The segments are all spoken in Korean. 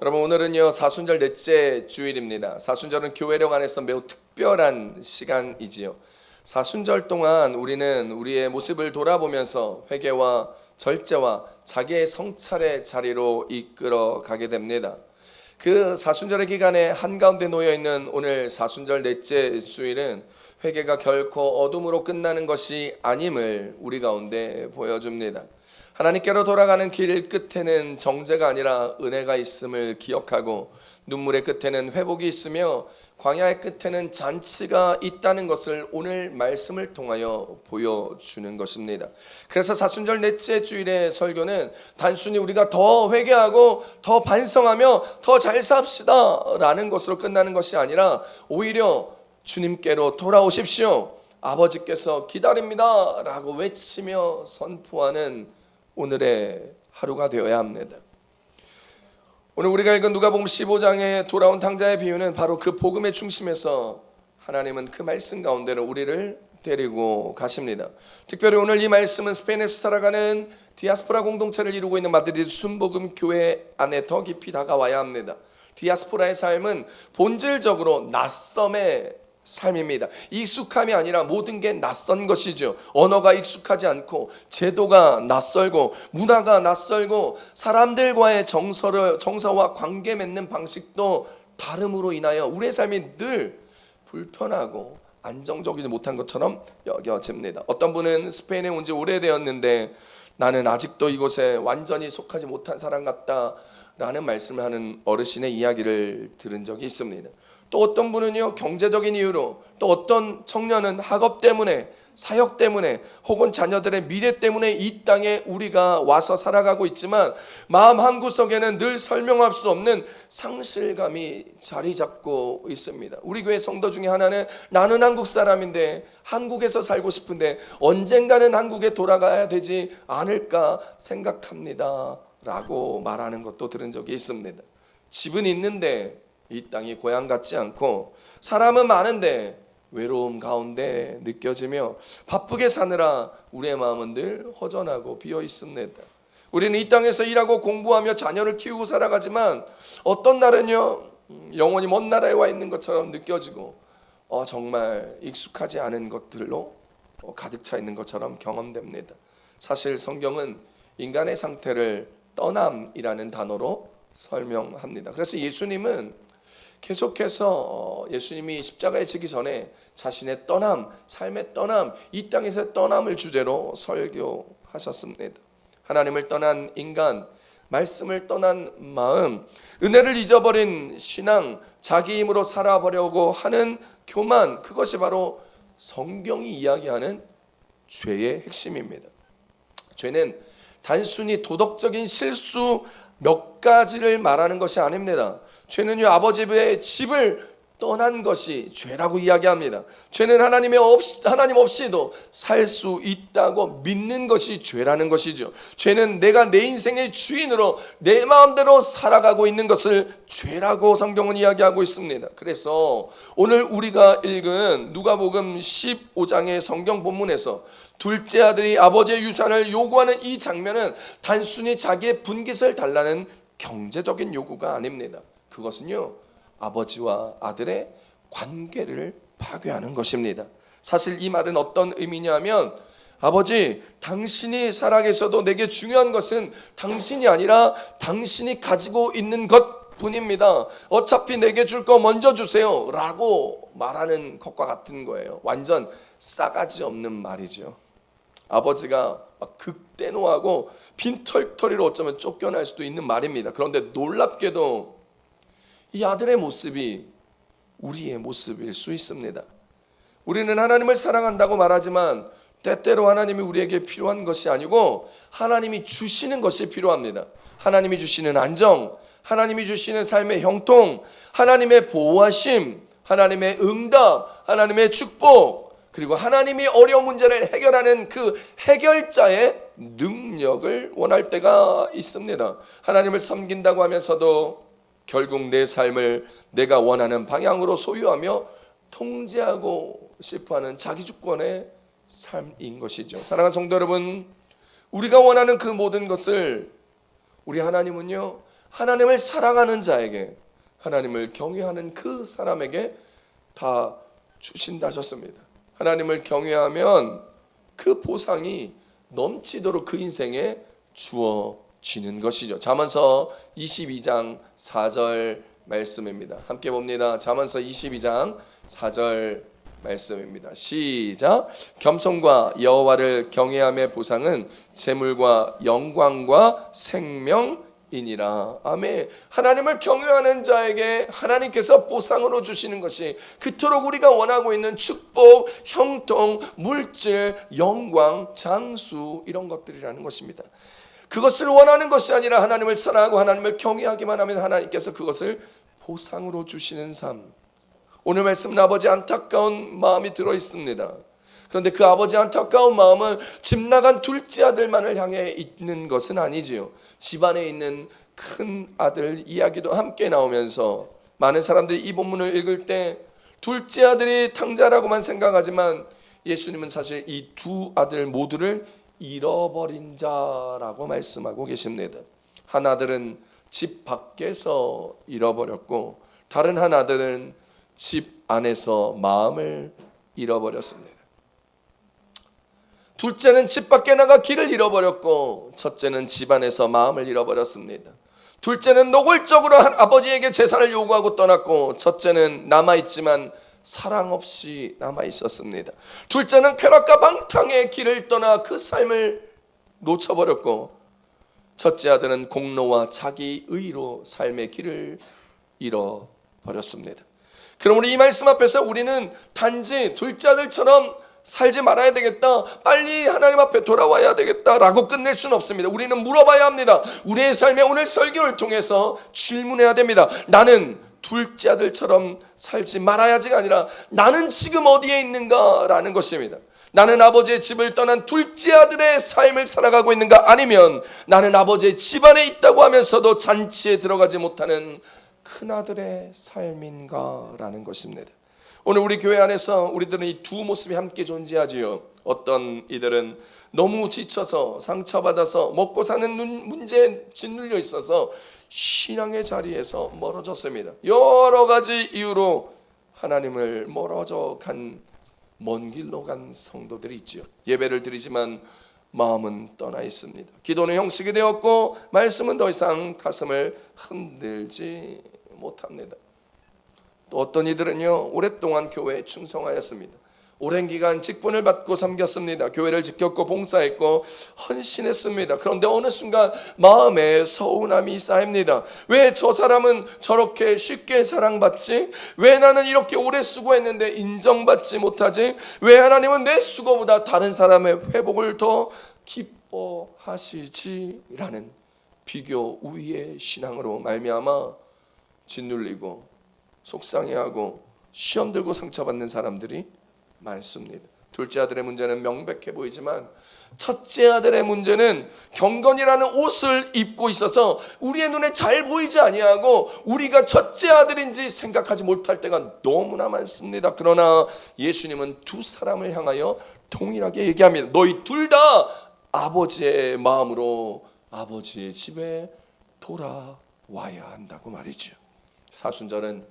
여러분, 오늘은요 사순절 넷째 주일입니다. 사순절은 교회력 안에서 매우 특별한 시간이지요. 사순절 동안 우리는 우리의 모습을 돌아보면서 회개와 절제와 자기의 성찰의 자리로 이끌어 가게 됩니다. 그 사순절의 기간에 한가운데 놓여있는 오늘 사순절 넷째 주일은 회개가 결코 어둠으로 끝나는 것이 아님을 우리 가운데 보여줍니다. 하나님께로 돌아가는 길 끝에는 정죄가 아니라 은혜가 있음을 기억하고, 눈물의 끝에는 회복이 있으며 광야의 끝에는 잔치가 있다는 것을 오늘 말씀을 통하여 보여주는 것입니다. 그래서 사순절 넷째 주일의 설교는 단순히 우리가 더 회개하고 더 반성하며 더 잘 삽시다 라는 것으로 끝나는 것이 아니라, 오히려 주님께로 돌아오십시오, 아버지께서 기다립니다 라고 외치며 선포하는 오늘의 하루가 되어야 합니다. 오늘 우리가 읽은 누가복음 15장에 돌아온 탕자의 비유는 바로 그 복음의 중심에서 하나님은 그 말씀 가운데로 우리를 데리고 가십니다. 특별히 오늘 이 말씀은 스페인에서 살아가는 디아스포라 공동체를 이루고 있는 마드리드 순복음 교회 안에 더 깊이 다가와야 합니다. 디아스포라의 삶은 본질적으로 낯섦의 삶입니다. 익숙함이 아니라 모든 게 낯선 것이죠. 언어가 익숙하지 않고, 제도가 낯설고, 문화가 낯설고, 사람들과의 정서와 관계 맺는 방식도 다름으로 인하여 우리의 삶이 늘 불편하고 안정적이지 못한 것처럼 여겨집니다. 어떤 분은 스페인에 온 지 오래되었는데 나는 아직도 이곳에 완전히 속하지 못한 사람 같다 라는 말씀을 하는 어르신의 이야기를 들은 적이 있습니다. 또 어떤 분은요, 경제적인 이유로, 또 어떤 청년은 학업 때문에, 사역 때문에, 혹은 자녀들의 미래 때문에 이 땅에 우리가 와서 살아가고 있지만 마음 한구석에는 늘 설명할 수 없는 상실감이 자리 잡고 있습니다. 우리 교회 성도 중에 하나는 나는 한국 사람인데, 한국에서 살고 싶은데 언젠가는 한국에 돌아가야 되지 않을까 생각합니다 라고 말하는 것도 들은 적이 있습니다. 집은 있는데 이 땅이 고향 같지 않고, 사람은 많은데 외로움 가운데 느껴지며, 바쁘게 사느라 우리의 마음은 늘 허전하고 비어 있습니다. 우리는 이 땅에서 일하고 공부하며 자녀를 키우고 살아가지만 어떤 날은요, 영원히 먼 나라에 와 있는 것처럼 느껴지고, 정말 익숙하지 않은 것들로 가득 차 있는 것처럼 경험됩니다. 사실 성경은 인간의 상태를 떠남이라는 단어로 설명합니다. 그래서 예수님은 계속해서 예수님이 십자가에 지기 전에 자신의 떠남, 삶의 떠남, 이 땅에서 떠남을 주제로 설교하셨습니다. 하나님을 떠난 인간, 말씀을 떠난 마음, 은혜를 잊어버린 신앙, 자기 힘으로 살아보려고 하는 교만, 그것이 바로 성경이 이야기하는 죄의 핵심입니다. 죄는 단순히 도덕적인 실수 몇 가지를 말하는 것이 아닙니다. 죄는요, 아버지의 집을 떠난 것이 죄라고 이야기합니다. 죄는 하나님 없이도 살 수 있다고 믿는 것이 죄라는 것이죠. 죄는 내가 내 인생의 주인으로 내 마음대로 살아가고 있는 것을 죄라고 성경은 이야기하고 있습니다. 그래서 오늘 우리가 읽은 누가복음 15장의 성경 본문에서 둘째 아들이 아버지의 유산을 요구하는 이 장면은 단순히 자기의 분깃을 달라는 경제적인 요구가 아닙니다. 그것은요, 아버지와 아들의 관계를 파괴하는 것입니다. 사실 이 말은 어떤 의미냐면, 아버지, 당신이 살아계셔도 내게 중요한 것은 당신이 아니라 당신이 가지고 있는 것뿐입니다. 어차피 내게 줄 거 먼저 주세요 라고 말하는 것과 같은 거예요. 완전 싸가지 없는 말이죠. 아버지가 극대노하고 빈털터리로 어쩌면 쫓겨날 수도 있는 말입니다. 그런데 놀랍게도 이 아들의 모습이 우리의 모습일 수 있습니다. 우리는 하나님을 사랑한다고 말하지만 때때로 하나님이 우리에게 필요한 것이 아니고 하나님이 주시는 것이 필요합니다. 하나님이 주시는 안정, 하나님이 주시는 삶의 형통, 하나님의 보호하심, 하나님의 응답, 하나님의 축복, 그리고 하나님이 어려운 문제를 해결하는 그 해결자의 능력을 원할 때가 있습니다. 하나님을 섬긴다고 하면서도 결국 내 삶을 내가 원하는 방향으로 소유하며 통제하고 싶어하는 자기 주권의 삶인 것이죠. 사랑하는 성도 여러분, 우리가 원하는 그 모든 것을 우리 하나님은요, 하나님을 사랑하는 자에게, 하나님을 경외하는 그 사람에게 다 주신다 하셨습니다. 하나님을 경외하면 그 보상이 넘치도록 그 인생에 주어지는 것이죠. 잠언서 22장 4절 말씀입니다. 함께 봅니다. 잠언서 22장 4절 말씀입니다. 시작. 겸손과 여호와를 경외함의 보상은 재물과 영광과 생명이니라. 아멘. 하나님을 경외하는 자에게 하나님께서 보상으로 주시는 것이 그토록 우리가 원하고 있는 축복, 형통, 물질, 영광, 장수, 이런 것들이라는 것입니다. 그것을 원하는 것이 아니라 하나님을 사랑하고 하나님을 경외하기만 하면 하나님께서 그것을 보상으로 주시는 삶. 오늘 말씀은 아버지 안타까운 마음이 들어 있습니다. 그런데 그 아버지 안타까운 마음은 집 나간 둘째 아들만을 향해 있는 것은 아니지요. 집안에 있는 큰 아들 이야기도 함께 나오면서 많은 사람들이 이 본문을 읽을 때 둘째 아들이 탕자라고만 생각하지만 예수님은 사실 이 두 아들 모두를 잃어버린 자라고 말씀하고 계십니다. 한 아들은 집 밖에서 잃어버렸고 다른 한 아들은 집 안에서 마음을 잃어버렸습니다. 둘째는 집 밖에 나가 길을 잃어버렸고 첫째는 집 안에서 마음을 잃어버렸습니다. 둘째는 노골적으로 아버지에게 재산을 요구하고 떠났고 첫째는 남아있지만 사랑 없이 남아있었습니다. 둘째는 쾌락과 방탕의 길을 떠나 그 삶을 놓쳐버렸고 첫째 아들은 공로와 자기 의로 삶의 길을 잃어버렸습니다. 그러므로 이 말씀 앞에서 우리는 단지 둘째 아들처럼 살지 말아야 되겠다, 빨리 하나님 앞에 돌아와야 되겠다라고 끝낼 수는 없습니다. 우리는 물어봐야 합니다. 우리의 삶에 오늘 설교를 통해서 질문해야 됩니다. 나는 둘째 아들처럼 살지 말아야지가 아니라 나는 지금 어디에 있는가라는 것입니다. 나는 아버지의 집을 떠난 둘째 아들의 삶을 살아가고 있는가, 아니면 나는 아버지의 집안에 있다고 하면서도 잔치에 들어가지 못하는 큰아들의 삶인가라는 것입니다. 오늘 우리 교회 안에서 우리들은 이 두 모습이 함께 존재하지요. 어떤 이들은 너무 지쳐서 상처받아서 먹고 사는 문제에 짓눌려 있어서 신앙의 자리에서 멀어졌습니다. 여러 가지 이유로 하나님을 멀어져 간, 먼 길로 간 성도들이 있지요. 예배를 드리지만 마음은 떠나 있습니다. 기도는 형식이 되었고 말씀은 더 이상 가슴을 흔들지 못합니다. 또 어떤 이들은요, 오랫동안 교회에 충성하였습니다. 오랜 기간 직분을 받고 섬겼습니다. 교회를 지켰고 봉사했고 헌신했습니다. 그런데 어느 순간 마음에 서운함이 쌓입니다. 왜 저 사람은 저렇게 쉽게 사랑받지? 왜 나는 이렇게 오래 수고했는데 인정받지 못하지? 왜 하나님은 내 수고보다 다른 사람의 회복을 더 기뻐하시지? 라는 비교 우위의 신앙으로 말미암아 짓눌리고 속상해하고 시험 들고 상처받는 사람들이 많습니다. 둘째 아들의 문제는 명백해 보이지만 첫째 아들의 문제는 경건이라는 옷을 입고 있어서 우리의 눈에 잘 보이지 아니하고 우리가 첫째 아들인지 생각하지 못할 때가 너무나 많습니다. 그러나 예수님은 두 사람을 향하여 동일하게 얘기합니다. 너희 둘 다 아버지의 마음으로 아버지의 집에 돌아와야 한다고 말이죠. 사순절은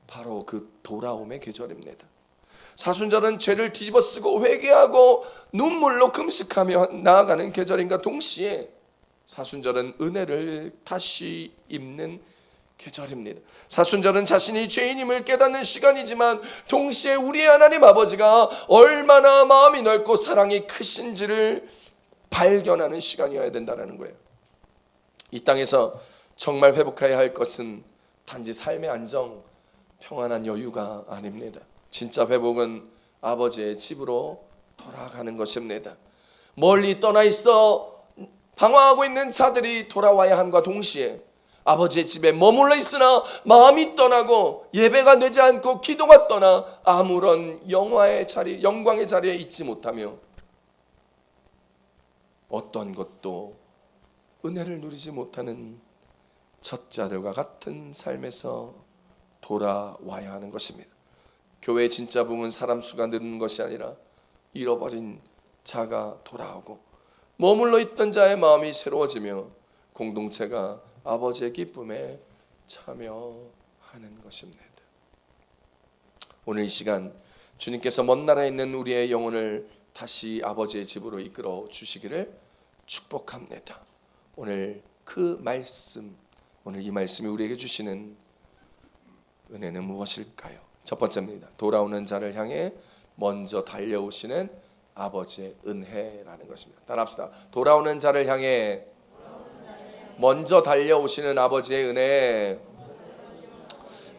바로 그 돌아옴의 계절입니다. 사순절은 죄를 뒤집어쓰고 회개하고 눈물로 금식하며 나아가는 계절인가 동시에 사순절은 은혜를 다시 입는 계절입니다. 사순절은 자신이 죄인임을 깨닫는 시간이지만 동시에 우리의 하나님 아버지가 얼마나 마음이 넓고 사랑이 크신지를 발견하는 시간이어야 된다는 거예요. 이 땅에서 정말 회복해야 할 것은 단지 삶의 안정, 평안한 여유가 아닙니다. 진짜 회복은 아버지의 집으로 돌아가는 것입니다. 멀리 떠나 있어 방황하고 있는 자들이 돌아와야 함과 동시에 아버지의 집에 머물러 있으나 마음이 떠나고 예배가 되지 않고 기도가 떠나 아무런 영광의 자리에 있지 못하며 어떤 것도 은혜를 누리지 못하는 첫째 아들과 같은 삶에서 돌아와야 하는 것입니다. 교회의 진짜 부흥은 사람 수가 늘는 것이 아니라 잃어버린 자가 돌아오고 머물러 있던 자의 마음이 새로워지며 공동체가 아버지의 기쁨에 참여하는 것입니다. 오늘 이 시간 주님께서 먼 나라에 있는 우리의 영혼을 다시 아버지의 집으로 이끌어 주시기를 축복합니다. 오늘 그 말씀, 오늘 이 말씀이 우리에게 주시는 은혜는 무엇일까요? 첫 번째입니다. 돌아오는 자를 향해 먼저 달려오시는 아버지의 은혜라는 것입니다. 따라합시다. 돌아오는 자를 향해 먼저 달려오시는 아버지의 은혜.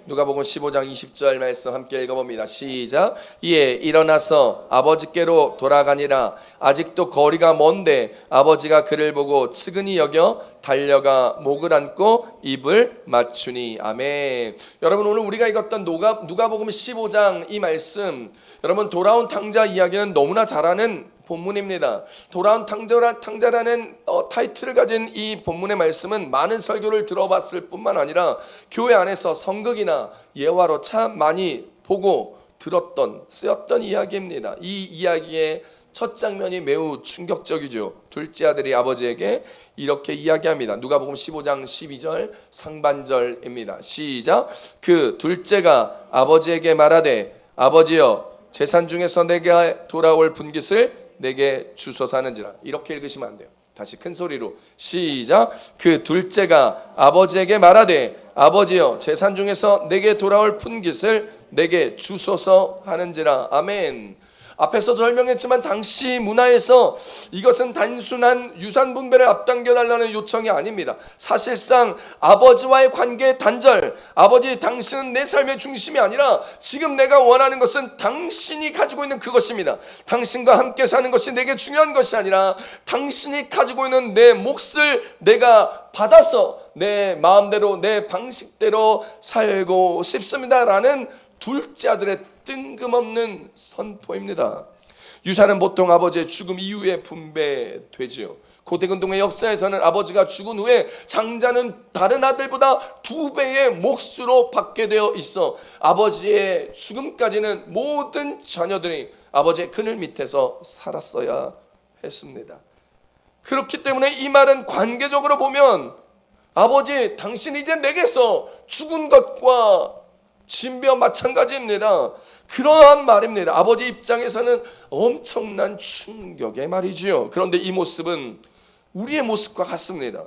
누가복음 15장 20절 말씀 함께 읽어봅니다. 시작. 이에 일어나서 아버지께로 돌아가니라. 아직도 거리가 먼데 아버지가 그를 보고 측은히 여겨 달려가 목을 안고 입을 맞추니. 아멘. 여러분, 오늘 우리가 읽었던 누가복음 15장 이 말씀, 여러분 돌아온 탕자 이야기는 너무나 잘 아는 본문입니다. 돌아온 탕자라는 타이틀을 가진 이 본문의 말씀은 많은 설교를 들어봤을 뿐만 아니라 교회 안에서 성극이나 예화로 참 많이 보고 들었던, 쓰였던 이야기입니다. 이 이야기의 첫 장면이 매우 충격적이죠. 둘째 아들이 아버지에게 이렇게 이야기합니다. 누가복음 15장 12절 상반절입니다. 시작. 그 둘째가 아버지에게 말하되 아버지여 재산 중에서 내게 돌아올 분깃을 내게 주소서 하는지라. 이렇게 읽으시면 안 돼요. 다시 큰 소리로 시작. 그 둘째가 아버지에게 말하되 아버지여 재산 중에서 내게 돌아올 분깃을 내게 주소서 하는지라. 아멘. 앞에서도 설명했지만 당시 문화에서 이것은 단순한 유산 분배를 앞당겨 달라는 요청이 아닙니다. 사실상 아버지와의 관계의 단절, 아버지 당신은 내 삶의 중심이 아니라 지금 내가 원하는 것은 당신이 가지고 있는 그것입니다. 당신과 함께 사는 것이 내게 중요한 것이 아니라 당신이 가지고 있는 내 몫을 내가 받아서 내 마음대로 내 방식대로 살고 싶습니다라는 둘째 아들의 뜬금없는 선포입니다. 유산은 보통 아버지의 죽음 이후에 분배되지요. 고대근동의 역사에서는 아버지가 죽은 후에 장자는 다른 아들보다 2배의 몫으로 받게 되어 있어 아버지의 죽음까지는 모든 자녀들이 아버지의 그늘 밑에서 살았어야 했습니다. 그렇기 때문에 이 말은 관계적으로 보면 아버지 당신 이제 내게서 죽은 것과 진비와 마찬가지입니다. 그러한 말입니다. 아버지 입장에서는 엄청난 충격의 말이지요. 그런데 이 모습은 우리의 모습과 같습니다.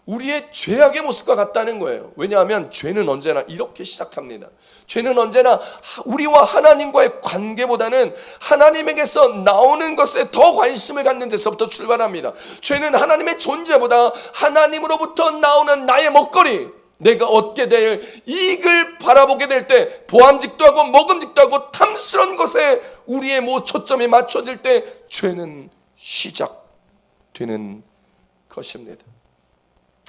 우리의 죄악의 모습과 같다는 거예요. 왜냐하면 죄는 언제나 이렇게 시작합니다. 죄는 언제나 우리와 하나님과의 관계보다는 하나님에게서 나오는 것에 더 관심을 갖는 데서부터 출발합니다. 죄는 하나님의 존재보다 하나님으로부터 나오는 나의 먹거리, 내가 얻게 될 이익을 바라보게 될 때 보암직도 하고 먹음직도 하고 탐스러운 것에 우리의 초점이 맞춰질 때 죄는 시작되는 것입니다.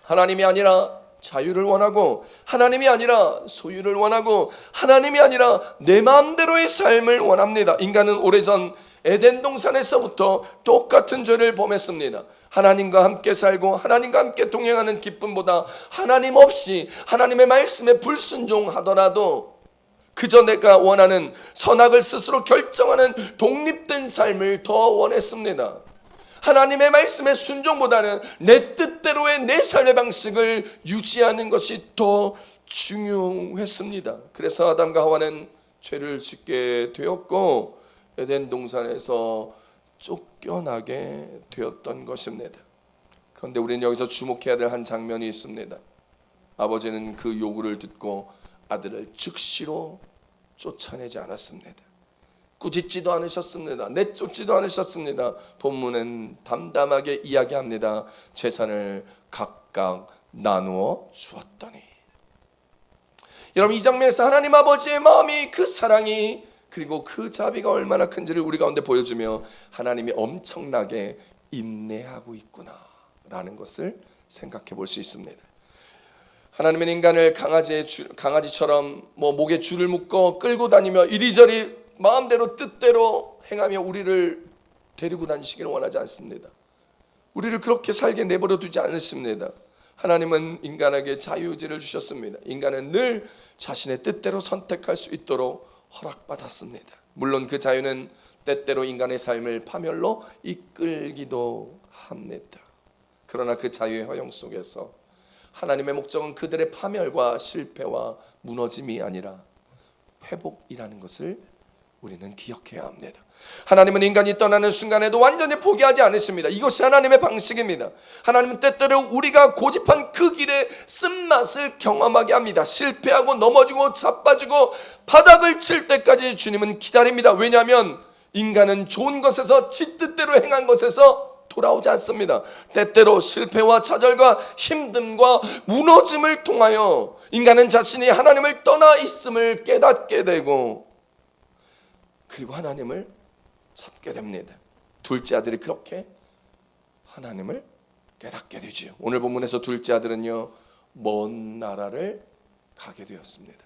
하나님이 아니라 자유를 원하고 하나님이 아니라 소유를 원하고 하나님이 아니라 내 마음대로의 삶을 원합니다. 인간은 오래전 에덴 동산에서부터 똑같은 죄를 범했습니다. 하나님과 함께 살고 하나님과 함께 동행하는 기쁨보다 하나님 없이 하나님의 말씀에 불순종하더라도 그저 내가 원하는 선악을 스스로 결정하는 독립된 삶을 더 원했습니다. 하나님의 말씀의 순종보다는 내 뜻대로의 내 삶의 방식을 유지하는 것이 더 중요했습니다. 그래서 아담과 하와는 죄를 짓게 되었고 에덴 동산에서 쫓겨나게 되었던 것입니다. 그런데 우리는 여기서 주목해야 될 한 장면이 있습니다. 아버지는 그 요구를 듣고 아들을 즉시로 쫓아내지 않았습니다. 꾸짖지도 않으셨습니다. 내쫓지도 않으셨습니다. 본문은 담담하게 이야기합니다. 재산을 각각 나누어 주었더니. 여러분, 이 장면에서 하나님 아버지의 마음이, 그 사랑이, 그리고 그 자비가 얼마나 큰지를 우리 가운데 보여주며 하나님이 엄청나게 인내하고 있구나라는 것을 생각해 볼 수 있습니다. 하나님은 인간을 강아지처럼 목에 줄을 묶어 끌고 다니며 이리저리 마음대로 뜻대로 행하며 우리를 데리고 다니시기를 원하지 않습니다. 우리를 그렇게 살게 내버려 두지 않으십니다. 하나님은 인간에게 자유의지를 주셨습니다. 인간은 늘 자신의 뜻대로 선택할 수 있도록 허락받았습니다. 물론 그 자유는 때때로 인간의 삶을 파멸로 이끌기도 합니다. 그러나 그 자유의 허용 속에서 하나님의 목적은 그들의 파멸과 실패와 무너짐이 아니라 회복이라는 것을 우리는 기억해야 합니다. 하나님은 인간이 떠나는 순간에도 완전히 포기하지 않으십니다. 이것이 하나님의 방식입니다. 하나님은 때때로 우리가 고집한 그 길의 쓴맛을 경험하게 합니다. 실패하고 넘어지고 자빠지고 바닥을 칠 때까지 주님은 기다립니다. 왜냐하면 인간은 좋은 것에서 지 뜻대로 행한 것에서 돌아오지 않습니다. 때때로 실패와 좌절과 힘듦과 무너짐을 통하여 인간은 자신이 하나님을 떠나 있음을 깨닫게 되고 그리고 하나님을 찾게 됩니다. 둘째 아들이 그렇게 하나님을 깨닫게 되지요. 오늘 본문에서 둘째 아들은요, 먼 나라를 가게 되었습니다.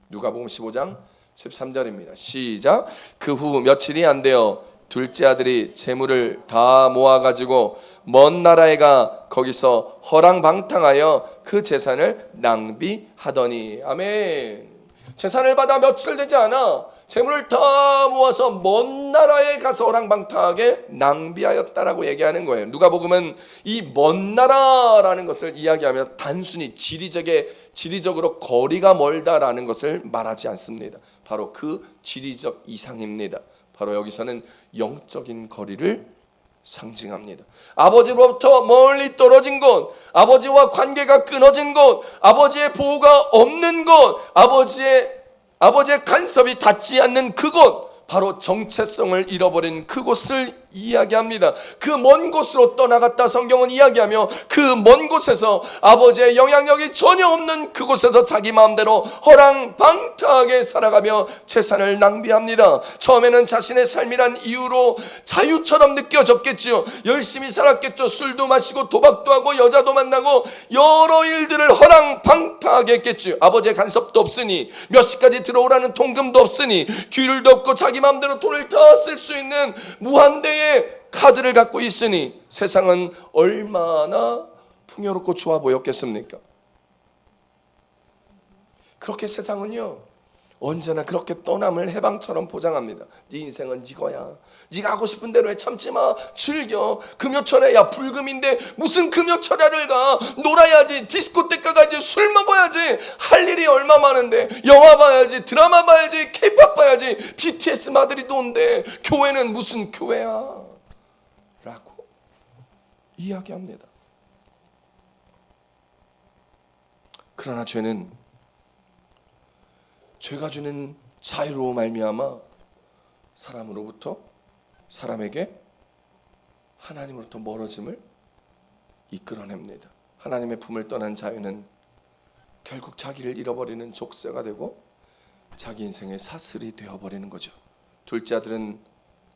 누가복음 15장 13절입니다. 시작. 그 후 며칠이 안 되어 둘째 아들이 재물을 다 모아가지고 먼 나라에 가 거기서 허랑방탕하여 그 재산을 낭비하더니. 아멘. 재산을 받아 며칠 되지 않아 재물을 다 모아서 먼 나라에 가서 허랑방탕하게 낭비하였다라고 얘기하는 거예요. 누가복음은 이 먼 나라라는 것을 이야기하며 단순히 지리적으로 거리가 멀다라는 것을 말하지 않습니다. 바로 그 지리적 이상입니다. 바로 여기서는 영적인 거리를 상징합니다. 아버지로부터 멀리 떨어진 곳, 아버지와 관계가 끊어진 곳, 아버지의 보호가 없는 곳, 아버지의 간섭이 닿지 않는 그곳, 바로 정체성을 잃어버린 그곳을 이야기합니다. 그 먼 곳으로 떠나갔다 성경은 이야기하며 그 먼 곳에서 아버지의 영향력이 전혀 없는 그곳에서 자기 마음대로 허랑방탕하게 살아가며 재산을 낭비합니다. 처음에는 자신의 삶이란 이유로 자유처럼 느껴졌겠지요. 열심히 살았겠죠. 술도 마시고 도박도 하고 여자도 만나고 여러 일들을 허랑방탕하게 했겠지요. 아버지의 간섭도 없으니, 몇 시까지 들어오라는 통금도 없으니, 규율도 없고 자기 마음대로 돈을 다 쓸 수 있는 무한대의 카드를 갖고 있으니 세상은 얼마나 풍요롭고 좋아 보였겠습니까? 그렇게 세상은요, 언제나 그렇게 떠남을 해방처럼 포장합니다. 네 인생은 이거야. 네가 하고 싶은 대로 해. 참지 마. 즐겨. 금요철에 야 불금인데 무슨 금요철야를 가. 놀아야지. 디스코텍 가야지. 술 먹어야지. 할 일이 얼마 많은데. 영화 봐야지. 드라마 봐야지. 케이팝 봐야지. BTS 마드리드 온대. 교회는 무슨 교회야. 라고 이야기합니다. 그러나 죄가 주는 자유로 말미암아 사람에게 하나님으로부터 멀어짐을 이끌어냅니다. 하나님의 품을 떠난 자유는 결국 자기를 잃어버리는 족쇄가 되고 자기 인생의 사슬이 되어버리는 거죠. 둘째 아들은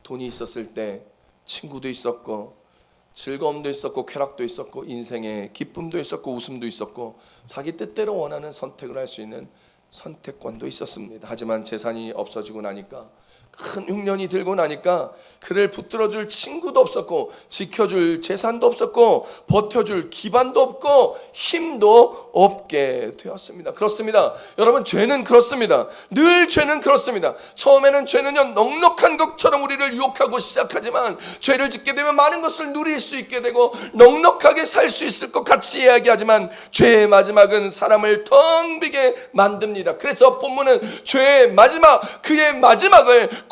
돈이 있었을 때 친구도 있었고 즐거움도 있었고 쾌락도 있었고 인생의 기쁨도 있었고 웃음도 있었고 자기 뜻대로 원하는 선택을 할 수 있는 선택권도 있었습니다. 하지만 재산이 없어지고 나니까, 큰 흉년이 들고 나니까 그를 붙들어줄 친구도 없었고 지켜줄 재산도 없었고 버텨줄 기반도 없고 힘도 없게 되었습니다. 그렇습니다. 여러분, 죄는 그렇습니다. 늘 죄는 그렇습니다. 처음에는 죄는요, 넉넉한 것처럼 우리를 유혹하고 시작하지만 죄를 짓게 되면 많은 것을 누릴 수 있게 되고 넉넉하게 살 수 있을 것 같이 이야기하지만 죄의 마지막은 사람을 텅 비게 만듭니다. 그래서 본문은 죄의 마지막, 그의 마지막을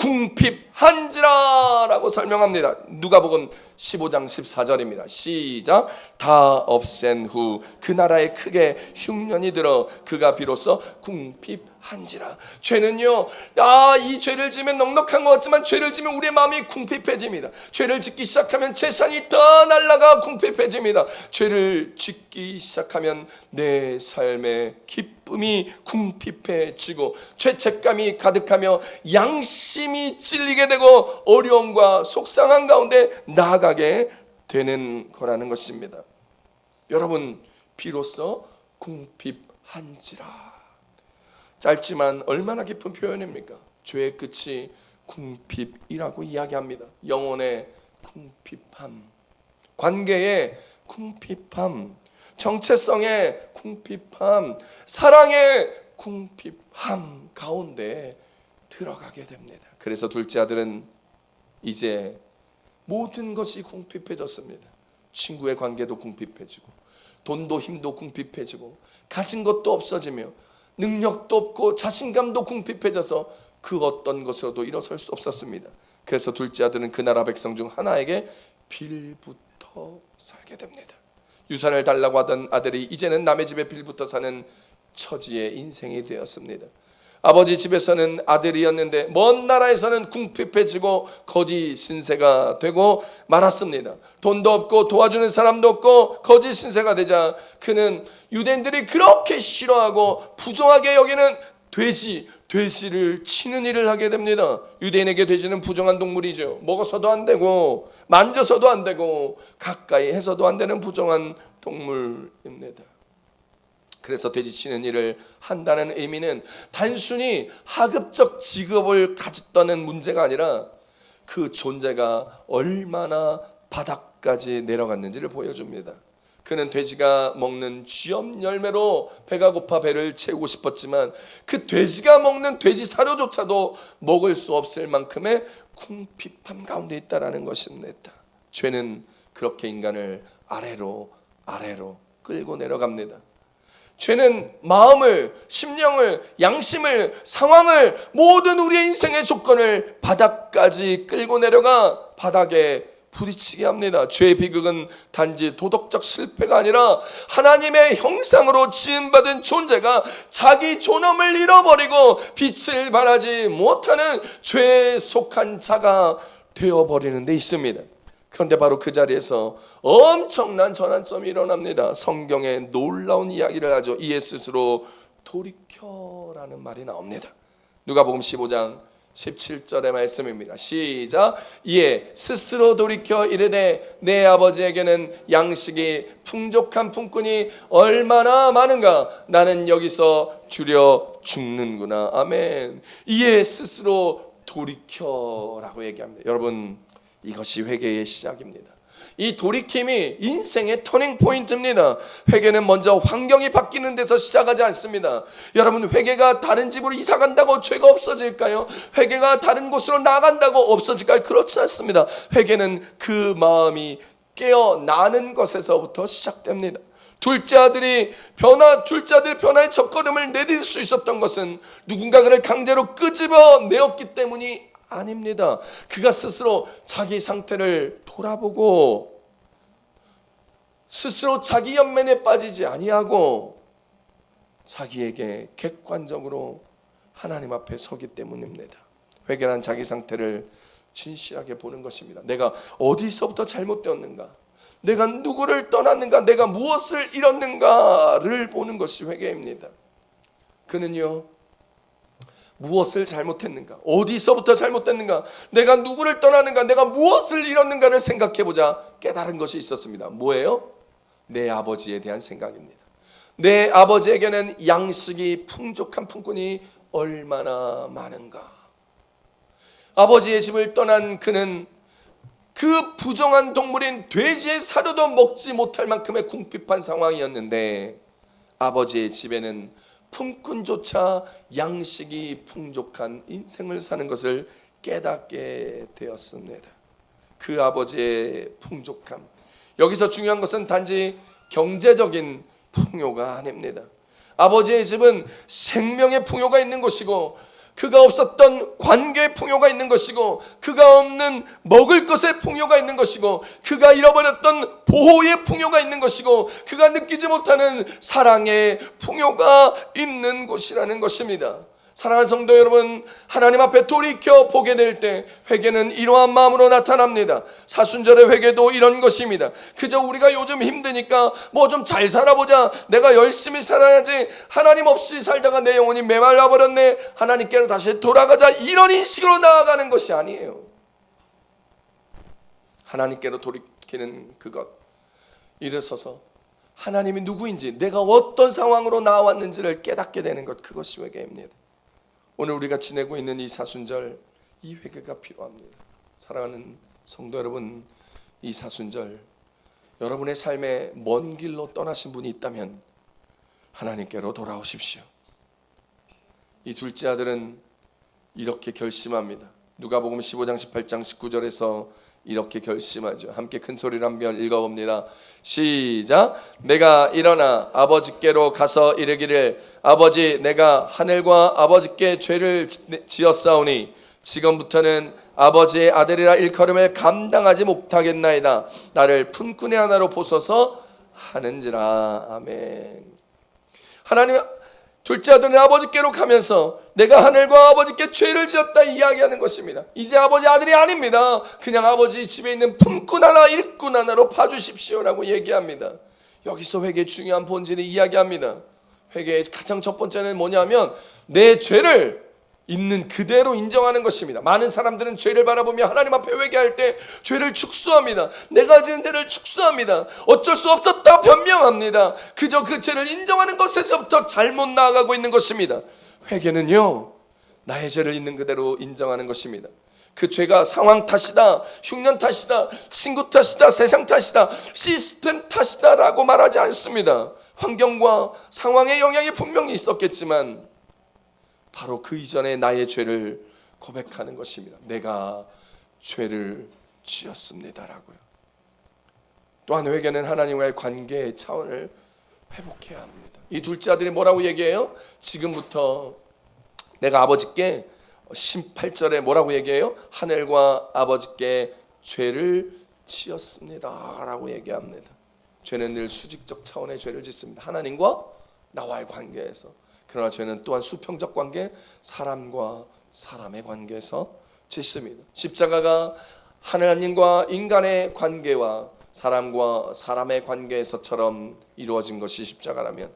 궁핍한지라라고 설명합니다. 누가복음 15장 14절입니다. 시작. 다 없앤 후 그 나라에 크게 흉년이 들어 그가 비로소 궁핍한지라. 죄는요, 이 죄를 지면 넉넉한 것 같지만 죄를 지면 우리의 마음이 궁핍해집니다. 죄를 짓기 시작하면 재산이 다 날아가 궁핍해집니다. 죄를 짓기 시작하면 내 삶의 기쁨이 궁핍해지고 죄책감이 가득하며 양심이 찔리게 되고 어려움과 속상한 가운데 나아가게 되는 거라는 것입니다. 여러분, 비로소 궁핍한지라. 짧지만 얼마나 깊은 표현입니까? 죄의 끝이 궁핍이라고 이야기합니다. 영혼의 궁핍함, 관계의 궁핍함, 정체성의 궁핍함, 사랑의 궁핍함 가운데 들어가게 됩니다. 그래서 둘째 아들은 이제 모든 것이 궁핍해졌습니다. 친구의 관계도 궁핍해지고 돈도 힘도 궁핍해지고 가진 것도 없어지며 능력도 없고 자신감도 궁핍해져서 그 어떤 것으로도 일어설 수 없었습니다. 그래서 둘째 아들은 그 나라 백성 중 하나에게 빌부터 살게 됩니다. 유산을 달라고 하던 아들이 이제는 남의 집에 빌부터 사는 처지의 인생이 되었습니다. 아버지 집에서는 아들이었는데 먼 나라에서는 궁핍해지고 거지 신세가 되고 말았습니다. 돈도 없고 도와주는 사람도 없고 거지 신세가 되자 그는 유대인들이 그렇게 싫어하고 부정하게 여기는 돼지를 치는 일을 하게 됩니다. 유대인에게 돼지는 부정한 동물이죠. 먹어서도 안 되고 만져서도 안 되고 가까이 해서도 안 되는 부정한 동물입니다. 그래서 돼지치는 일을 한다는 의미는 단순히 하급적 직업을 가졌다는 문제가 아니라 그 존재가 얼마나 바닥까지 내려갔는지를 보여줍니다. 그는 돼지가 먹는 쥐염 열매로 배가 고파 배를 채우고 싶었지만 그 돼지가 먹는 돼지 사료조차도 먹을 수 없을 만큼의 궁핍함 가운데 있다라는 것입니다. 죄는 그렇게 인간을 아래로 끌고 내려갑니다. 죄는 마음을, 심령을, 양심을, 상황을, 모든 우리의 인생의 조건을 바닥까지 끌고 내려가 바닥에 부딪히게 합니다. 죄의 비극은 단지 도덕적 실패가 아니라 하나님의 형상으로 지음받은 존재가 자기 존엄을 잃어버리고 빛을 발하지 못하는 죄에 속한 자가 되어버리는 데 있습니다. 그런데 바로 그 자리에서 엄청난 전환점이 일어납니다. 성경에 놀라운 이야기를 하죠. 이에 스스로 돌이켜라는 말이 나옵니다. 누가복음 15장 17절의 말씀입니다. 시작. 이에 스스로 돌이켜 이르되 내 아버지에게는 양식이 풍족한 품꾼이 얼마나 많은가. 나는 여기서 줄여 죽는구나. 아멘. 이에 스스로 돌이켜라고 얘기합니다. 여러분, 이것이 회개의 시작입니다. 이 돌이킴이 인생의 터닝 포인트입니다. 회개는 먼저 환경이 바뀌는 데서 시작하지 않습니다. 여러분, 회개가 다른 집으로 이사 간다고 죄가 없어질까요? 회개가 다른 곳으로 나간다고 없어질까요? 그렇지 않습니다. 회개는 그 마음이 깨어나는 것에서부터 시작됩니다. 둘째 아들이 변화의 첫걸음을 내딜 수 있었던 것은 누군가 그를 강제로 끄집어내었기 때문이 아닙니다. 그가 스스로 자기 상태를 돌아보고 스스로 자기 연면에 빠지지 아니하고 자기에게 객관적으로 하나님 앞에 서기 때문입니다. 회개란 자기 상태를 진실하게 보는 것입니다. 내가 어디서부터 잘못되었는가? 내가 누구를 떠났는가? 내가 무엇을 잃었는가를 보는 것이 회개입니다. 그는요, 무엇을 잘못했는가? 어디서부터 잘못됐는가? 내가 누구를 떠나는가? 내가 무엇을 잃었는가를 생각해보자 깨달은 것이 있었습니다. 뭐예요? 내 아버지에 대한 생각입니다. 내 아버지에게는 양식이 풍족한 품꾼이 얼마나 많은가? 아버지의 집을 떠난 그는 그 부정한 동물인 돼지의 사료도 먹지 못할 만큼의 궁핍한 상황이었는데 아버지의 집에는 품꾼조차 양식이 풍족한 인생을 사는 것을 깨닫게 되었습니다. 그 아버지의 풍족함, 여기서 중요한 것은 단지 경제적인 풍요가 아닙니다. 아버지의 집은 생명의 풍요가 있는 것이고 그가 없었던 관계의 풍요가 있는 것이고 그가 없는 먹을 것의 풍요가 있는 것이고 그가 잃어버렸던 보호의 풍요가 있는 것이고 그가 느끼지 못하는 사랑의 풍요가 있는 곳이라는 것입니다. 사랑하는 성도 여러분, 하나님 앞에 돌이켜 보게 될 때 회개는 이러한 마음으로 나타납니다. 사순절의 회개도 이런 것입니다. 그저 우리가 요즘 힘드니까 뭐 좀 잘 살아보자, 내가 열심히 살아야지, 하나님 없이 살다가 내 영혼이 메말라 버렸네, 하나님께로 다시 돌아가자, 이런 인식으로 나아가는 것이 아니에요. 하나님께로 돌이키는 그것, 일어서서 하나님이 누구인지, 내가 어떤 상황으로 나왔는지를 깨닫게 되는 것, 그것이 회개입니다. 오늘 우리가 지내고 있는 이 사순절, 이 회개가 필요합니다. 사랑하는 성도 여러분, 이 사순절 여러분의 삶에 먼 길로 떠나신 분이 있다면 하나님께로 돌아오십시오. 이 둘째 아들은 이렇게 결심합니다. 누가복음 15장 18장 19절에서 이렇게 결심하죠. 함께 큰 소리로 한번 읽어봅니다. 시작. 내가 일어나 아버지께로 가서 이르기를 아버지 내가 하늘과 아버지께 죄를 지었사오니 지금부터는 아버지의 아들이라 일컬음을 감당하지 못하겠나이다. 나를 품꾼의 하나로 보소서 하는지라. 아멘. 하나님 둘째 아들은 아버지께로 가면서 내가 하늘과 아버지께 죄를 지었다 이야기하는 것입니다. 이제 아버지 아들이 아닙니다. 그냥 아버지 집에 있는 품꾼 하나 일꾼 하나로 봐주십시오라고 얘기합니다. 여기서 회개의 중요한 본질을 이야기합니다. 회개의 가장 첫 번째는 뭐냐면 내 죄를 있는 그대로 인정하는 것입니다. 많은 사람들은 죄를 바라보며 하나님 앞에 회개할 때 죄를 축소합니다. 내가 지은 죄를 축소합니다. 어쩔 수 없었다 변명합니다. 그저 그 죄를 인정하는 것에서부터 잘못 나아가고 있는 것입니다. 회개는요 나의 죄를 있는 그대로 인정하는 것입니다. 그 죄가 상황 탓이다, 흉년 탓이다, 친구 탓이다, 세상 탓이다, 시스템 탓이다 라고 말하지 않습니다. 환경과 상황의 영향이 분명히 있었겠지만 바로 그 이전에 나의 죄를 고백하는 것입니다. 내가 죄를 지었습니다라고요. 또한 회개는 하나님과의 관계의 차원을 회복해야 합니다. 이 둘째 아들이 뭐라고 얘기해요? 지금부터 내가 아버지께 18절에 뭐라고 얘기해요? 하늘과 아버지께 죄를 지었습니다 라고 얘기합니다. 죄는 늘 수직적 차원의 죄를 짓습니다. 하나님과 나와의 관계에서. 그러나 죄는 또한 수평적 관계, 사람과 사람의 관계에서 짓습니다. 십자가가 하나님과 인간의 관계와 사람과 사람의 관계에서처럼 이루어진 것이 십자가라면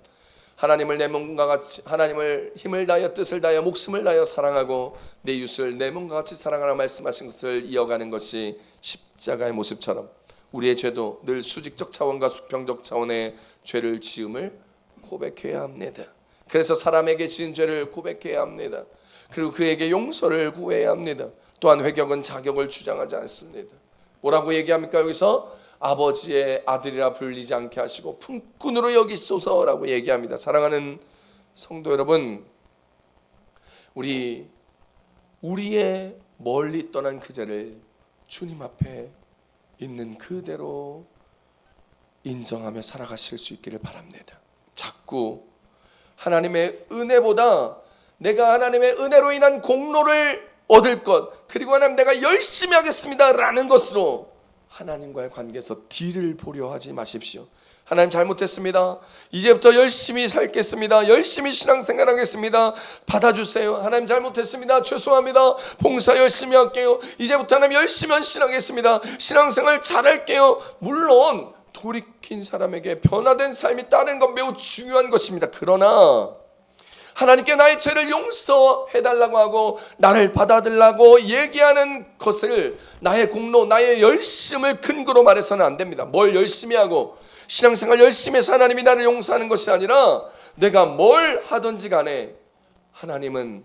하나님을 내 몸과 같이 하나님을 힘을 다하여 뜻을 다하여 목숨을 다하여 사랑하고 내 이웃을 내 몸과 같이 사랑하라 말씀하신 것을 이어가는 것이 십자가의 모습처럼 우리의 죄도 늘 수직적 차원과 수평적 차원의 죄를 지음을 고백해야 합니다. 그래서 사람에게 지은 죄를 고백해야 합니다. 그리고 그에게 용서를 구해야 합니다. 또한 회개는 자격을 주장하지 않습니다. 뭐라고 얘기합니까? 여기서 아버지의 아들이라 불리지 않게 하시고 품꾼으로 여기소서라고 얘기합니다. 사랑하는 성도 여러분, 우리의 멀리 떠난 그 죄를 주님 앞에 있는 그대로 인정하며 살아가실 수 있기를 바랍니다. 자꾸 하나님의 은혜보다 내가 하나님의 은혜로 인한 공로를 얻을 것, 그리고 하나님 내가 열심히 하겠습니다 라는 것으로 하나님과의 관계에서 딜을 보려 하지 마십시오. 하나님 잘못했습니다. 이제부터 열심히 살겠습니다. 열심히 신앙생활 하겠습니다. 받아주세요. 하나님 잘못했습니다. 죄송합니다. 봉사 열심히 할게요. 이제부터 하나님 열심히 헌신하겠습니다. 신앙생활 잘할게요. 물론 돌이킨 사람에게 변화된 삶이 따르는 건 매우 중요한 것입니다. 그러나 하나님께 나의 죄를 용서해달라고 하고 나를 받아들라고 얘기하는 것을 나의 공로, 나의 열심을 근거로 말해서는 안 됩니다. 뭘 열심히 하고 신앙생활 열심히 해서 하나님이 나를 용서하는 것이 아니라 내가 뭘 하든지 간에 하나님은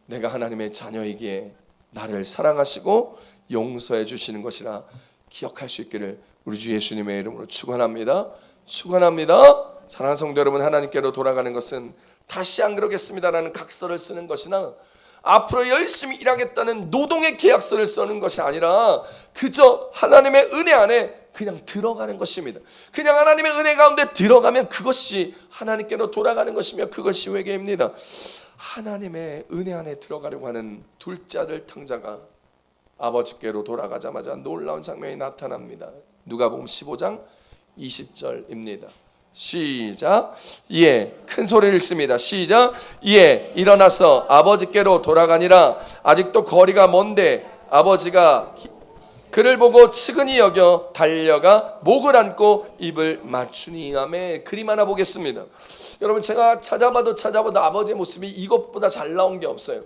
내가 하나님의 자녀이기에 나를 사랑하시고 용서해 주시는 것이라 기억할 수 있기를 우리 주 예수님의 이름으로 축원합니다. 축원합니다. 사랑하는 성도 여러분, 하나님께로 돌아가는 것은 다시 안 그러겠습니다라는 각서를 쓰는 것이나 앞으로 열심히 일하겠다는 노동의 계약서를 쓰는 것이 아니라 그저 하나님의 은혜 안에 그냥 들어가는 것입니다. 그냥 하나님의 은혜 가운데 들어가면 그것이 하나님께로 돌아가는 것이며 그것이 회개입니다. 하나님의 은혜 안에 들어가려고 하는 둘째 아들 탕자가 아버지께로 돌아가자마자 놀라운 장면이 나타납니다. 누가복음 15장 20절입니다. 시작. 예, 큰 소리를 읽습니다. 시작. 예, 일어나서 아버지께로 돌아가니라. 아직도 거리가 먼데 아버지가 그를 보고 측은히 여겨 달려가 목을 안고 입을 맞추니. 아멘. 그림 하나 보겠습니다. 여러분, 제가 찾아봐도 아버지의 모습이 이것보다 잘 나온 게 없어요.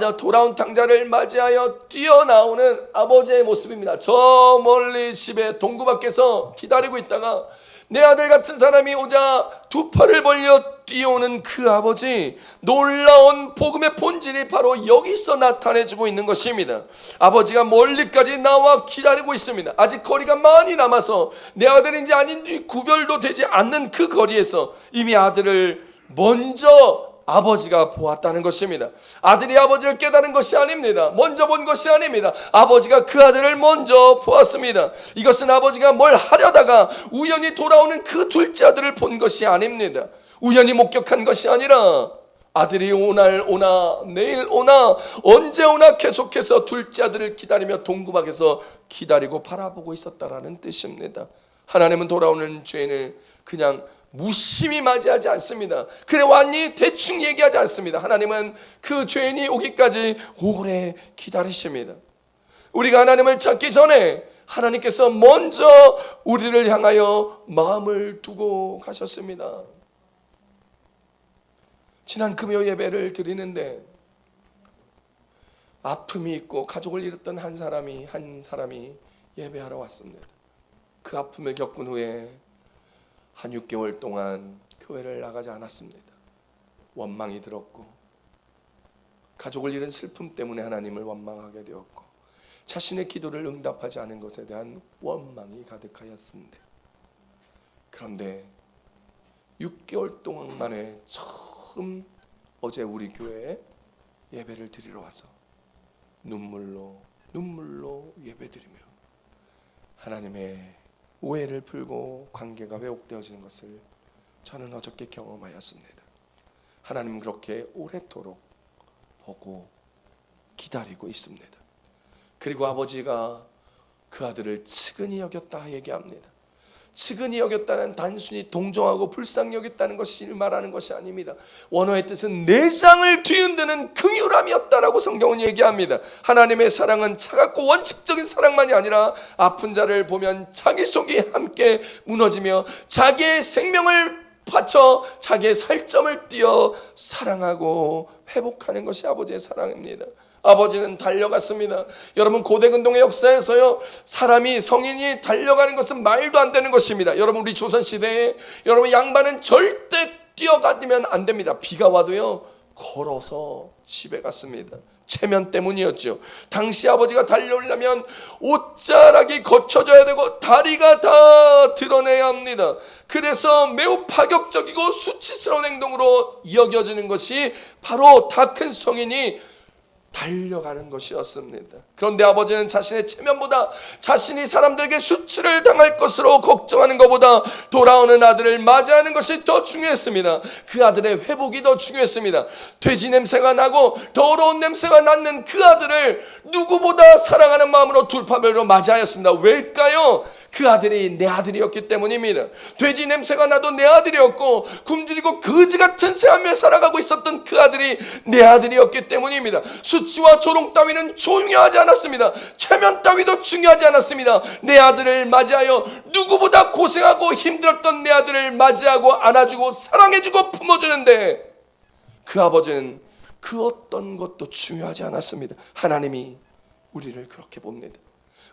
저 돌아온 탕자를 맞이하여 뛰어나오는 아버지의 모습입니다. 저 멀리 집에 동구 밖에서 기다리고 있다가 내 아들 같은 사람이 오자 두 팔을 벌려 뛰어오는 그 아버지, 놀라운 복음의 본질이 바로 여기서 나타내주고 있는 것입니다. 아버지가 멀리까지 나와 기다리고 있습니다. 아직 거리가 많이 남아서 내 아들인지 아닌지 구별도 되지 않는 그 거리에서 이미 아들을 먼저 아버지가 보았다는 것입니다. 아들이 아버지를 깨달은 것이 아닙니다. 먼저 본 것이 아닙니다. 아버지가 그 아들을 먼저 보았습니다. 이것은 아버지가 뭘 하려다가 우연히 돌아오는 그 둘째 아들을 본 것이 아닙니다. 우연히 목격한 것이 아니라 아들이 오날 오나 내일 오나 언제 오나 계속해서 둘째 아들을 기다리며 동구박에서 기다리고 바라보고 있었다라는 뜻입니다. 하나님은 돌아오는 죄인을 그냥 무심히 맞이하지 않습니다. 그래 왔니? 대충 얘기하지 않습니다. 하나님은 그 죄인이 오기까지 오래 기다리십니다. 우리가 하나님을 찾기 전에 하나님께서 먼저 우리를 향하여 마음을 두고 가셨습니다. 지난 금요 예배를 드리는데 아픔이 있고 가족을 잃었던 한 사람이 예배하러 왔습니다. 그 아픔을 겪은 후에 한 6개월 동안 교회를 나가지 않았습니다. 원망이 들었고 가족을 잃은 슬픔 때문에 하나님을 원망하게 되었고 자신의 기도를 응답하지 않은 것에 대한 원망이 가득하였습니다. 그런데 6개월 동안 만에 처음 어제 우리 교회에 예배를 드리러 와서 눈물로 예배드리며 하나님의 오해를 풀고 관계가 회복되어지는 것을 저는 어저께 경험하였습니다. 하나님은 그렇게 오래도록 보고 기다리고 있습니다. 그리고 아버지가 그 아들을 측은히 여겼다 얘기합니다. 측은히 여겼다는 단순히 동정하고 불쌍히 여겼다는 것이 말하는 것이 아닙니다. 원어의 뜻은 내장을 뒤흔드는 긍휼함이었다라고 성경은 얘기합니다. 하나님의 사랑은 차갑고 원칙적인 사랑만이 아니라 아픈 자를 보면 자기 속이 함께 무너지며 자기의 생명을 바쳐 자기의 살점을 띄어 사랑하고 회복하는 것이 아버지의 사랑입니다. 아버지는 달려갔습니다. 여러분 고대근동의 역사에서요 성인이 달려가는 것은 말도 안 되는 것입니다. 여러분 우리 조선시대에 여러분 양반은 절대 뛰어가면 안 됩니다. 비가 와도요 걸어서 집에 갔습니다. 체면 때문이었죠. 당시 아버지가 달려오려면 옷자락이 거쳐져야 되고 다리가 다 드러내야 합니다. 그래서 매우 파격적이고 수치스러운 행동으로 여겨지는 것이 바로 다 큰 성인이 달려가는 것이었습니다. 그런데 아버지는 자신의 체면보다 자신이 사람들에게 수치를 당할 것으로 걱정하는 것보다 돌아오는 아들을 맞이하는 것이 더 중요했습니다. 그 아들의 회복이 더 중요했습니다. 돼지 냄새가 나고 더러운 냄새가 나는 그 아들을 누구보다 사랑하는 마음으로 둘파별로 맞이하였습니다. 왜일까요? 그 아들이 내 아들이었기 때문입니다. 돼지 냄새가 나도 내 아들이었고 굶주리고 거지 같은 삶을 살아가고 있었던 그 아들이 내 아들이었기 때문입니다. 수치와 조롱 따위는 중요하지 않았습니다. 체면 따위도 중요하지 않았습니다. 내 아들을 맞이하여 누구보다 고생하고 힘들었던 내 아들을 맞이하고 안아주고 사랑해주고 품어주는데 그 아버지는 그 어떤 것도 중요하지 않았습니다. 하나님이 우리를 그렇게 봅니다.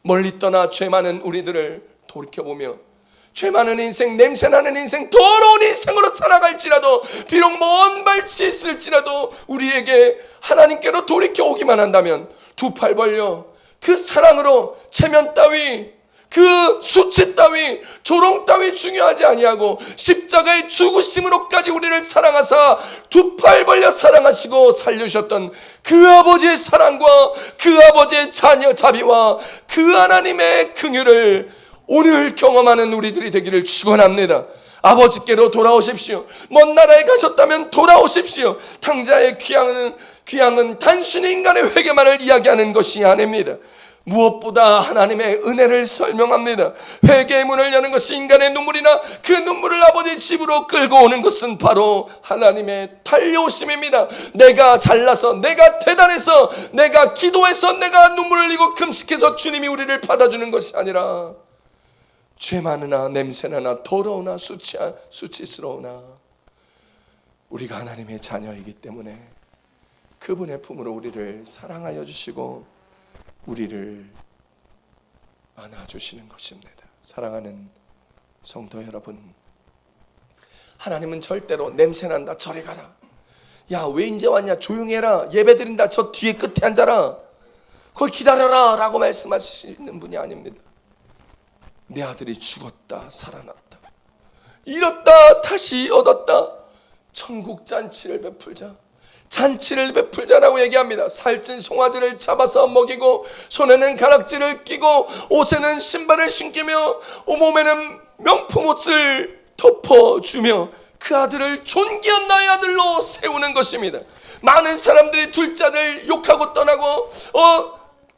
멀리 떠나 죄 많은 우리들을 돌이켜보며 죄 많은 인생, 냄새나는 인생, 더러운 인생으로 살아갈지라도 비록 먼 발치 있을지라도 우리에게 하나님께로 돌이켜 오기만 한다면 두 팔 벌려 그 사랑으로 체면 따위 그 수치 따위 조롱 따위 중요하지 아니하고 십자가의 죽으심으로까지 우리를 사랑하사 두 팔 벌려 사랑하시고 살려주셨던 그 아버지의 사랑과 그 아버지의 자비와 그 하나님의 긍휼을 오늘 경험하는 우리들이 되기를 축원합니다. 아버지께로 돌아오십시오. 먼 나라에 가셨다면 돌아오십시오. 탕자의 귀향은 단순히 인간의 회개만을 이야기하는 것이 아닙니다. 무엇보다 하나님의 은혜를 설명합니다. 회개의 문을 여는 것이 인간의 눈물이나 그 눈물을 아버지 집으로 끌고 오는 것은 바로 하나님의 달려오심입니다. 내가 잘나서 내가 대단해서 내가 기도해서 내가 눈물을 흘리고 금식해서 주님이 우리를 받아주는 것이 아니라 죄 많으나 냄새나나 더러우나 수치스러우나 우리가 하나님의 자녀이기 때문에 그분의 품으로 우리를 사랑하여 주시고 우리를 안아주시는 것입니다. 사랑하는 성도 여러분, 하나님은 절대로 냄새난다 저리 가라, 야 왜 이제 왔냐 조용히 해라, 예배드린다 저 뒤에 끝에 앉아라, 거기 기다려라 라고 말씀하시는 분이 아닙니다. 내 아들이 죽었다 살아났다, 잃었다 다시 얻었다, 천국 잔치를 베풀자. 잔치를 베풀자라고 얘기합니다. 살찐 송아지를 잡아서 먹이고 손에는 가락지를 끼고 옷에는 신발을 신기며 몸에는 명품 옷을 덮어주며 그 아들을 존귀한 나의 아들로 세우는 것입니다. 많은 사람들이 둘째 아들 욕하고 떠나고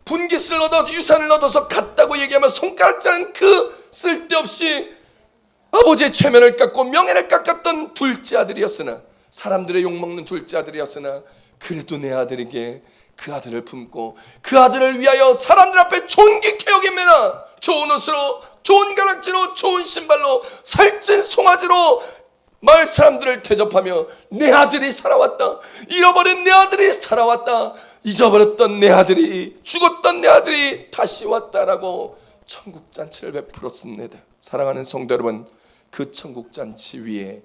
분깃을 얻어 유산을 얻어서 갔다고 얘기하면 손가락질하는 그 쓸데없이 아버지의 체면을 깎고 명예를 깎았던 둘째 아들이었으나, 사람들의 욕먹는 둘째 아들이었으나 그래도 내 아들에게 그 아들을 품고 그 아들을 위하여 사람들 앞에 존귀케 여깁니다. 좋은 옷으로, 좋은 가락지로, 좋은 신발로, 살찐 송아지로 마을 사람들을 대접하며 내 아들이 살아왔다, 잃어버린 내 아들이 살아왔다, 잊어버렸던 내 아들이, 죽었던 내 아들이 다시 왔다라고 천국잔치를 베풀었습니다. 사랑하는 성도 여러분, 그 천국잔치 위에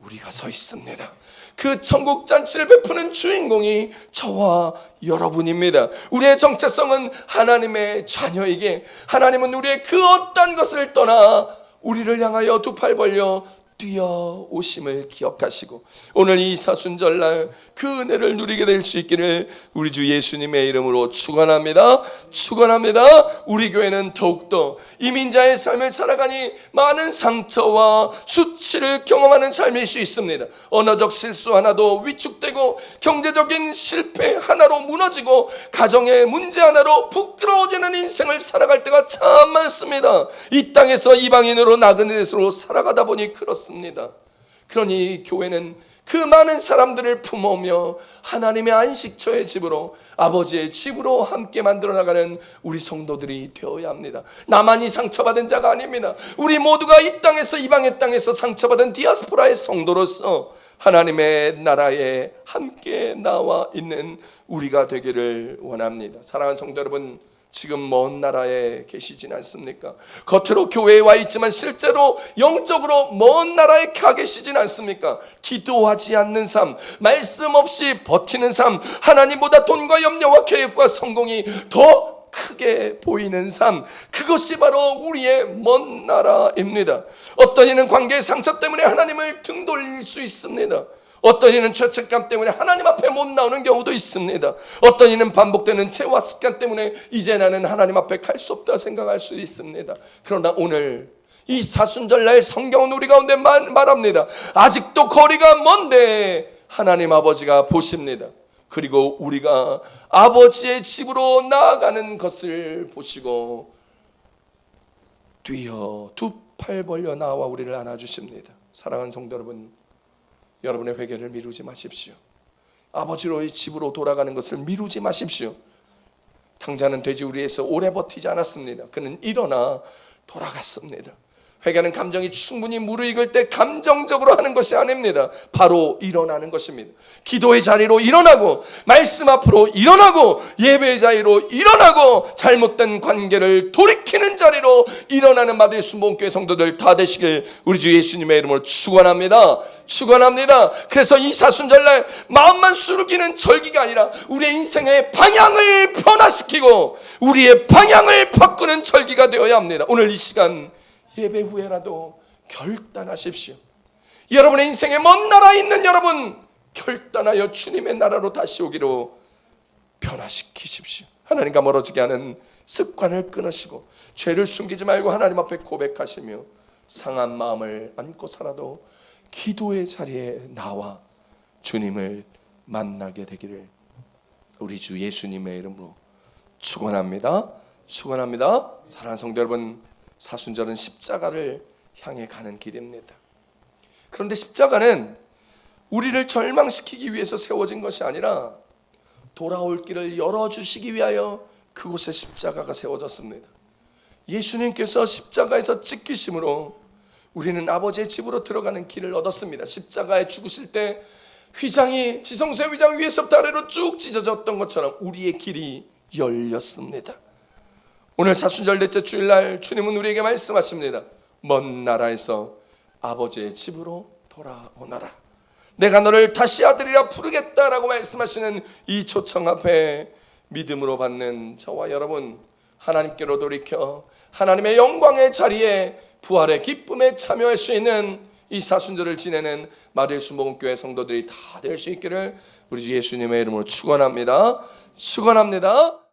우리가 서 있습니다. 그 천국잔치를 베푸는 주인공이 저와 여러분입니다. 우리의 정체성은 하나님의 자녀이기에 하나님은 우리의 그 어떤 것을 떠나 우리를 향하여 두 팔 벌려 뛰어오심을 기억하시고 오늘 이 사순절날 그 은혜를 누리게 될 수 있기를 우리 주 예수님의 이름으로 축원합니다. 축원합니다. 우리 교회는 더욱더 이민자의 삶을 살아가니 많은 상처와 수치를 경험하는 삶일 수 있습니다. 언어적 실수 하나도 위축되고 경제적인 실패 하나로 무너지고 가정의 문제 하나로 부끄러워지는 인생을 살아갈 때가 참 많습니다. 이 땅에서 이방인으로 나그네로 살아가다 보니 그렇습니다. 그러니 교회는 그 많은 사람들을 품어오며 하나님의 안식처의 집으로, 아버지의 집으로 함께 만들어 나가는 우리 성도들이 되어야 합니다. 나만이 상처받은 자가 아닙니다. 우리 모두가 이 땅에서, 이방의 땅에서 상처받은 디아스포라의 성도로서 하나님의 나라에 함께 나와 있는 우리가 되기를 원합니다. 사랑하는 성도 여러분, 지금 먼 나라에 계시진 않습니까? 겉으로 교회에 와 있지만 실제로 영적으로 먼 나라에 가 계시진 않습니까? 기도하지 않는 삶, 말씀 없이 버티는 삶, 하나님보다 돈과 염려와 계획과 성공이 더 크게 보이는 삶, 그것이 바로 우리의 먼 나라입니다. 어떤 이는 관계의 상처 때문에 하나님을 등 돌릴 수 있습니다. 어떤 이는 죄책감 때문에 하나님 앞에 못 나오는 경우도 있습니다. 어떤 이는 반복되는 죄와 습관 때문에 이제 나는 하나님 앞에 갈 수 없다 생각할 수 있습니다. 그러나 오늘 이 사순절날 성경은 우리 가운데 말합니다. 아직도 거리가 먼데 하나님 아버지가 보십니다. 그리고 우리가 아버지의 집으로 나아가는 것을 보시고 뛰어 두 팔 벌려 나와 우리를 안아주십니다. 사랑하는 성도 여러분, 여러분의 회개를 미루지 마십시오. 아버지로의 집으로 돌아가는 것을 미루지 마십시오. 당자는 돼지우리에서 오래 버티지 않았습니다. 그는 일어나 돌아갔습니다. 회개는 감정이 충분히 무르익을 때 감정적으로 하는 것이 아닙니다. 바로 일어나는 것입니다. 기도의 자리로 일어나고, 말씀 앞으로 일어나고, 예배의 자리로 일어나고, 잘못된 관계를 돌이키는 자리로 일어나는 마들 순복음교회 성도들 다 되시길 우리 주 예수님의 이름으로 축원합니다. 축원합니다. 그래서 이 사순절날 마음만 수르기는 절기가 아니라 우리의 인생의 방향을 변화시키고 우리의 방향을 바꾸는 절기가 되어야 합니다. 오늘 이 시간 예배 후에라도 결단하십시오. 여러분의 인생의 먼 나라에 있는 여러분, 결단하여 주님의 나라로 다시 오기로 변화시키십시오. 하나님과 멀어지게 하는 습관을 끊으시고 죄를 숨기지 말고 하나님 앞에 고백하시며 상한 마음을 안고 살아도 기도의 자리에 나와 주님을 만나게 되기를 우리 주 예수님의 이름으로 축원합니다. 축원합니다. 사랑하는 성도 여러분, 사순절은 십자가를 향해 가는 길입니다. 그런데 십자가는 우리를 절망시키기 위해서 세워진 것이 아니라 돌아올 길을 열어주시기 위하여 그곳에 십자가가 세워졌습니다. 예수님께서 십자가에서 찢기심으로 우리는 아버지의 집으로 들어가는 길을 얻었습니다. 십자가에 죽으실 때 휘장이, 지성소의 휘장 위에서부터 아래로 쭉 찢어졌던 것처럼 우리의 길이 열렸습니다. 오늘 사순절 넷째 주일날 주님은 우리에게 말씀하십니다. 먼 나라에서 아버지의 집으로 돌아오너라. 내가 너를 다시 아들이라 부르겠다라고 말씀하시는 이 초청 앞에 믿음으로 받는 저와 여러분, 하나님께로 돌이켜 하나님의 영광의 자리에 부활의 기쁨에 참여할 수 있는 이 사순절을 지내는 마들 순복음교회 성도들이 다 될 수 있기를 우리 주 예수님의 이름으로 축원합니다. 축원합니다.